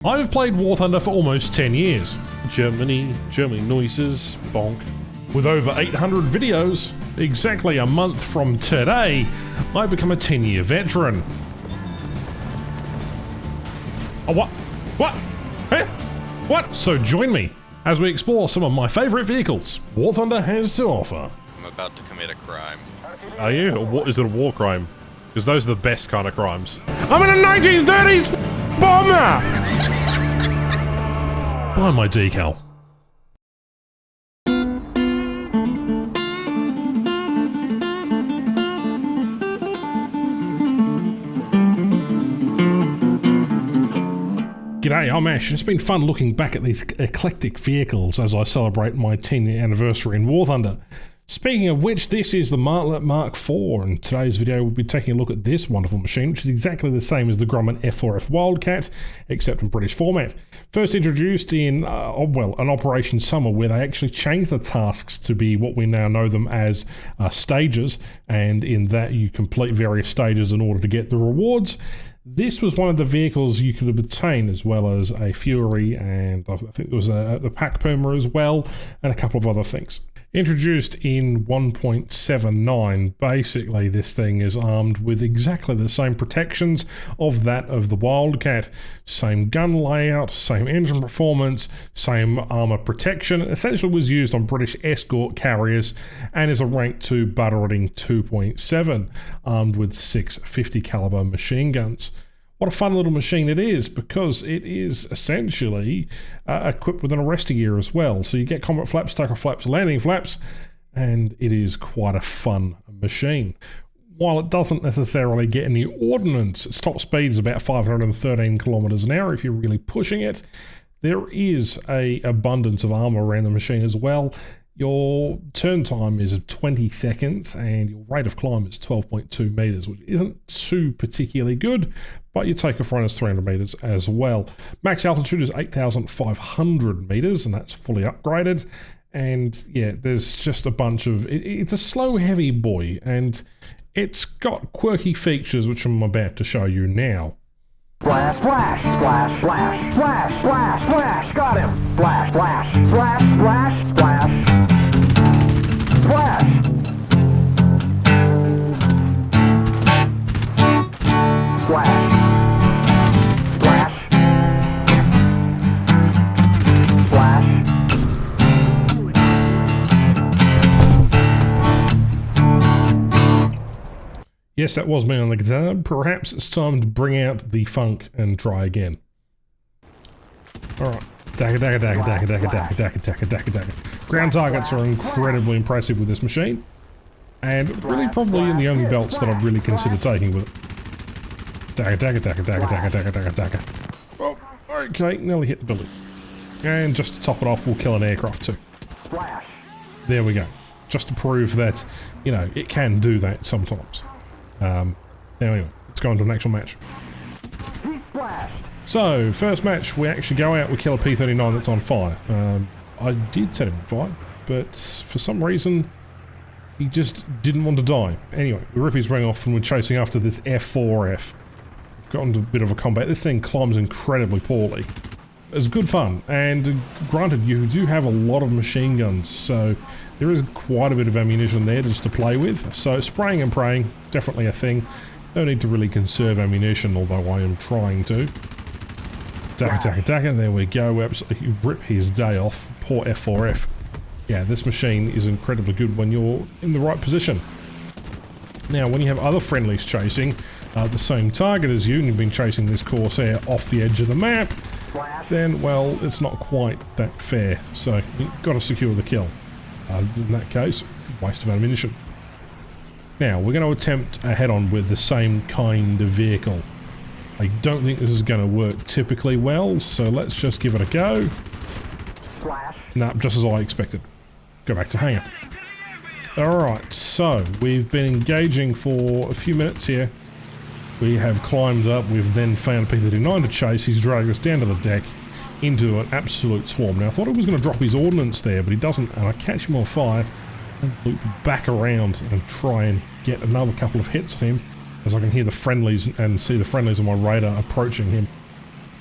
I've played WarThunder for almost 10 years. Germany noises, bonk. With over 800 videos, exactly a month from today, I become a 10-year veteran. Oh, what? What? Eh? What? So join me as we explore some of my favourite vehicles WarThunder has to offer. I'm about to commit a crime. Are you? Or what, is it a war crime? Because those are the best kind of crimes. I'm in a 1930s bomber! Buy my decal. G'day, I'm Ash, and it's been fun looking back at these eclectic vehicles as I celebrate my 10-year anniversary in WarThunder. Speaking of which, this is the Martlet Mark IV, and today's video we'll be taking a look at this wonderful machine, which is exactly the same as the Grumman F4F Wildcat, except in British format. First introduced in, an Operation Summer, where they actually changed the tasks to be what we now know them as stages, and in that you complete various stages in order to get the rewards. This was one of the vehicles you could obtain, as well as a Fury, and I think there was the Pack Puma as well, and a couple of other things. Introduced in 1.79, basically this thing is armed with exactly the same protections of that of the Wildcat. Same gun layout, same engine performance, same armour protection. It essentially was used on British escort carriers and is a rank 2 butter-rating 2.7, armed with 650 caliber machine guns. What a fun little machine it is, because it is essentially equipped with an arrestor gear as well. So you get combat flaps, takeoff flaps, landing flaps, and it is quite a fun machine. While it doesn't necessarily get any ordnance, its top speed is about 513 kilometers an hour if you're really pushing it. There is an abundance of armor around the machine as well. Your turn time is 20 seconds and your rate of climb is 12.2 meters, which isn't too particularly good, but your takeoff run is 300 meters as well. Max altitude is 8,500 meters, and that's fully upgraded. And yeah, there's just a bunch of... It's a slow, heavy boy, and it's got quirky features, which I'm about to show you now. Flash, flash, flash, flash, flash, flash, flash, got him! Flash, flash, flash, flash, flash, flash! Flash, flash, flash. Yes, that was me on the guitar. Perhaps it's time to bring out the funk and try again. Alright. Dagger, dagger, dagger, dagger, dagger, dagger, dagger, dagger, dagger, dagger. Ground targets are incredibly impressive with this machine. And really probably the only belts that I'd really consider taking with it. Dagger, dagger, dagger, dagger, dagger, dagger, dagger, dagger. Oh, okay, nearly hit the building. And just to top it off, we'll kill an aircraft too. There we go. Just to prove that, you know, it can do that sometimes. Anyway, let's go into an actual match. So, first match, we actually go out, we kill a P-39 that's on fire. I did set him on fire, but for some reason, he just didn't want to die. Anyway, we rip his ring off and we're chasing after this F4F. Got into a bit of a combat. This thing climbs incredibly poorly. It's good fun, and granted, you do have a lot of machine guns, so there is quite a bit of ammunition there just to play with. So spraying and praying, definitely a thing. No need to really conserve ammunition, although I am trying to. Dagger, dagger, dagger, there we go. Absolutely rip his day off. Poor F4F. Yeah, this machine is incredibly good when you're in the right position. Now, when you have other friendlies chasing the same target as you, and you've been chasing this Corsair off the edge of the map, then, well, it's not quite that fair. So, you've got to secure the kill. In that case, waste of ammunition. Now, we're going to attempt a head-on with the same kind of vehicle. I don't think this is going to work typically well, so let's just give it a go. Nah, just as I expected. Go back to hangar. Alright, so we've been engaging for a few minutes here. We have climbed up, we've then found P-39 to chase. He's dragged us down to the deck into an absolute swarm. Now, I thought he was going to drop his ordnance there, but he doesn't, and I catch him on fire and loop back around and try and get another couple of hits on him as I can hear the friendlies and see the friendlies on my radar approaching him.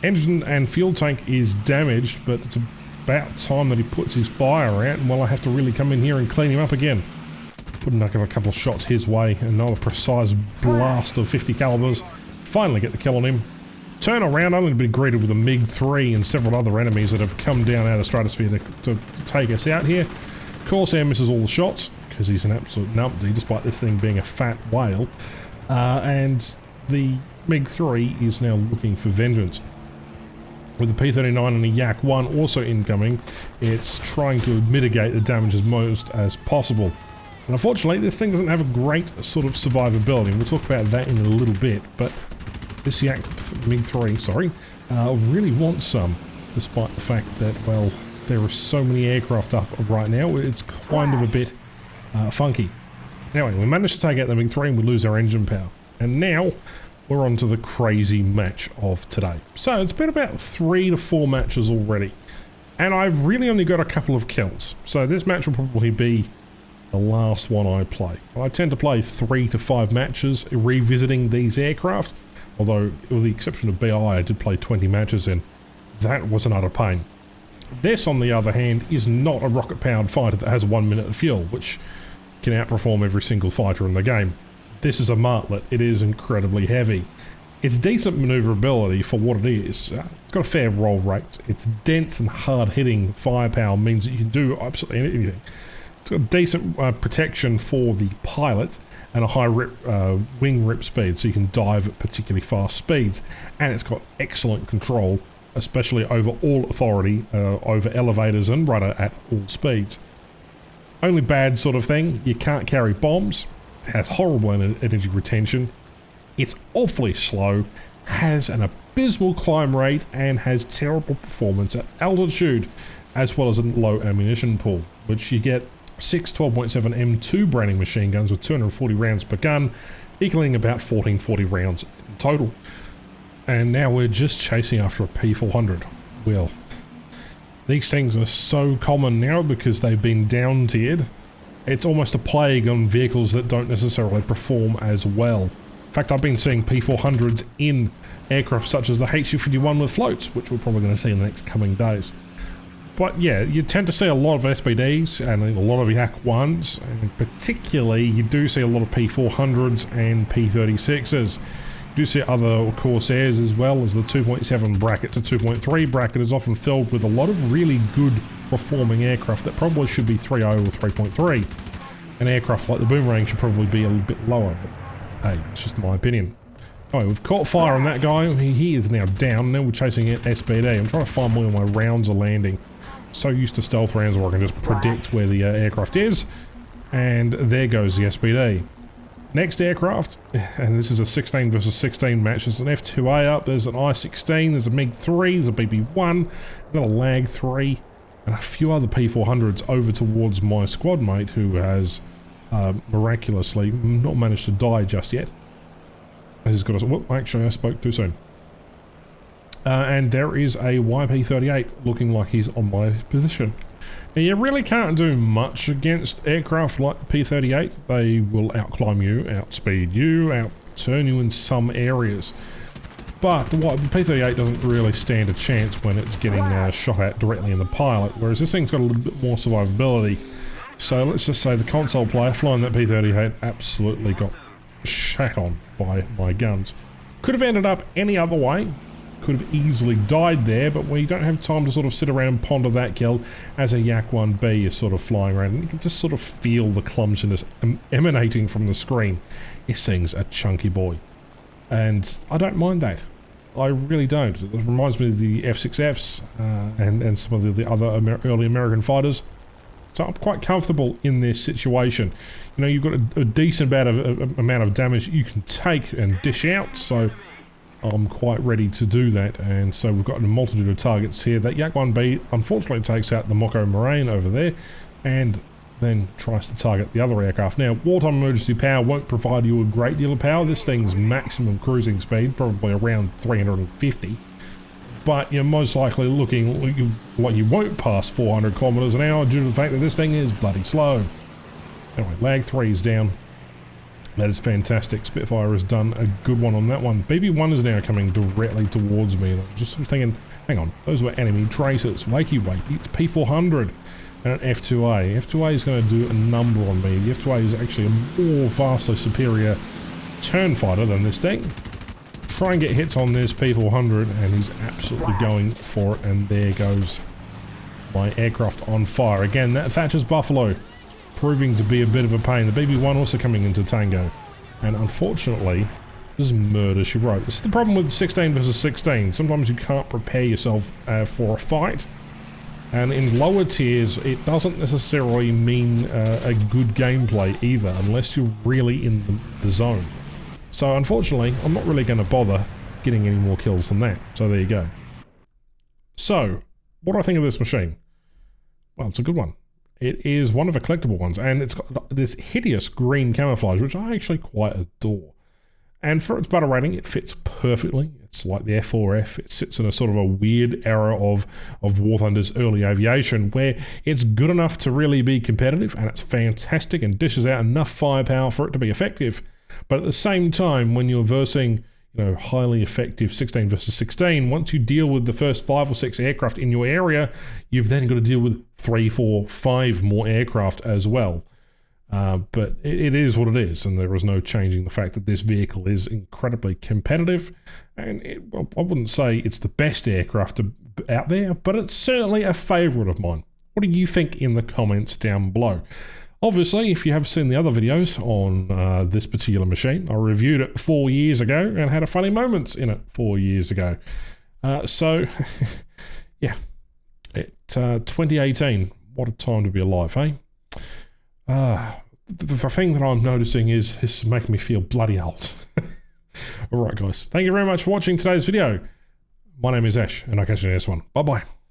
Engine and fuel tank is damaged, but it's about time that he puts his fire out, and well, I have to really come in here and clean him up again. Put a couple of shots his way, another precise blast of 50 calibers. Finally get the kill on him. Turn around, only to be greeted with a MiG-3 and several other enemies that have come down out of stratosphere to take us out here. Corsair misses all the shots, because he's an absolute numpty, despite this thing being a fat whale. And the MiG-3 is now looking for vengeance. With the P-39 and the Yak-1 also incoming, it's trying to mitigate the damage as most as possible. And unfortunately, this thing doesn't have a great sort of survivability. We'll talk about that in a little bit, but this Yak MiG-3, sorry, really wants some, despite the fact that, well, there are so many aircraft up right now, it's kind of a bit funky. Anyway, we managed to take out the MiG-3 and we lose our engine power. And now, we're on to the crazy match of today. So, it's been about 3 to 4 matches already. And I've really only got a couple of kills. So this match will probably be the last one I play. I tend to play 3 to 5 matches revisiting these aircraft. Although, with the exception of BI, I did play 20 matches in. That was an utter pain. This, on the other hand, is not a rocket-powered fighter that has 1 minute of fuel, which can outperform every single fighter in the game. This is a Martlet. It is incredibly heavy. It's decent maneuverability for what it is. It's got a fair roll rate. It's dense and hard-hitting firepower means that you can do absolutely anything. It's got decent protection for the pilot and a high wing rip speed, so you can dive at particularly fast speeds. And it's got excellent control, especially over all authority, over elevators and rudder at all speeds. Only bad sort of thing, you can't carry bombs. Has horrible energy retention, it's awfully slow, has an abysmal climb rate, and has terrible performance at altitude, as well as a low ammunition pool, which you get 6 12.7 M2 Browning machine guns with 240 rounds per gun, equaling about 1440 rounds in total. And now we're just chasing after a P400. Well, these things are so common now because they've been down-tiered. It's almost a plague on vehicles that don't necessarily perform as well. In fact, I've been seeing P400s in aircraft such as the HU-51 with floats, which we're probably going to see in the next coming days. But yeah, you tend to see a lot of SPDs and a lot of Yak-1s, and particularly you do see a lot of P400s and P36s. You do see other Corsairs as well, as the 2.7 bracket to 2.3 bracket is often filled with a lot of really good performing aircraft that probably should be 3.0 or 3.3. An aircraft like the Boomerang should probably be a little bit lower, but hey, it's just my opinion. Anyway, we've caught fire on that guy. He is now down. Now we're chasing it SPD. I'm trying to find where my rounds are landing. So used to stealth rounds where I can just predict where the aircraft is. And there goes the SPD. Next aircraft, and this is a 16 versus 16 match. There's an F2A up, there's an I-16, there's a MiG-3, there's a BB-1, another Lag-3, and a few other P400s over towards my squad mate who has miraculously not managed to die just yet. He's got a, whoop, actually I spoke too soon. And there is a YP-38 looking like he's on my position. Now you really can't do much against aircraft like the P-38. They will outclimb you, outspeed you, outturn you in some areas. But the P-38 doesn't really stand a chance when it's getting shot at directly in the pilot, whereas this thing's got a little bit more survivability. So let's just say the console player flying that P-38 absolutely got shat on by my guns. Could have ended up any other way. Could have easily died there, but we don't have time to sort of sit around and ponder that kill as a Yak-1B is sort of flying around, and you can just sort of feel the clumsiness emanating from the screen. This thing's a chunky boy, and I don't mind that. I really don't. It reminds me of the F6Fs and some of the other early American fighters. So I'm quite comfortable in this situation. You know, you've got a decent amount of damage you can take and dish out, so I'm quite ready to do that. And so we've got a multitude of targets here. That Yak-1B unfortunately takes out the Moko Moraine over there and then tries to target the other aircraft. Now, wartime emergency power won't provide you a great deal of power. This thing's maximum cruising speed, probably around 350. But you're most likely looking like you won't pass 400 kilometers an hour due to the fact that this thing is bloody slow. Anyway, Lag 3 is down. That is fantastic. Spitfire has done a good one on that one. BB1 is now coming directly towards me. I'm just sort of thinking, hang on, those were enemy tracers. Wakey, it's P400 and an F2A. F2A is going to do a number on me. The F2A is actually a more vastly superior turn fighter than this thing. Try and get hits on this P400 and he's absolutely going for it, and there goes my aircraft on fire. Again, that Thatcher's Buffalo proving to be a bit of a pain. The BB1 also coming into Tango, and unfortunately this is murder she wrote. This is the problem with 16 versus 16. Sometimes you can't prepare yourself for a fight, and in lower tiers it doesn't necessarily mean a good gameplay either, unless you're really in the zone. So unfortunately I'm not really going to bother getting any more kills than that. So there you go. So what do I think of this machine? Well, it's a good one. It is one of the collectible ones, and it's got this hideous green camouflage, which I actually quite adore. And for its battle rating, it fits perfectly. It's like the F4F. It sits in a sort of a weird era of WarThunder's early aviation, where it's good enough to really be competitive, and it's fantastic and dishes out enough firepower for it to be effective. But at the same time, when you're versing, highly effective 16 versus 16, once you deal with the first 5 or 6 aircraft in your area, you've then got to deal with 3, 4, 5 more aircraft as well. But it is what it is, and there is no changing the fact that this vehicle is incredibly competitive, and I wouldn't say it's the best aircraft out there, but it's certainly a favourite of mine. What do you think in the comments down below? Obviously, if you have seen the other videos on this particular machine, I reviewed it 4 years ago and had a funny moments in it 4 years ago. So, yeah, 2018, what a time to be alive, eh? The thing that I'm noticing is this is making me feel bloody old. Alright guys, thank you very much for watching today's video. My name is Ash, and I'll catch you in the next one. Bye-bye.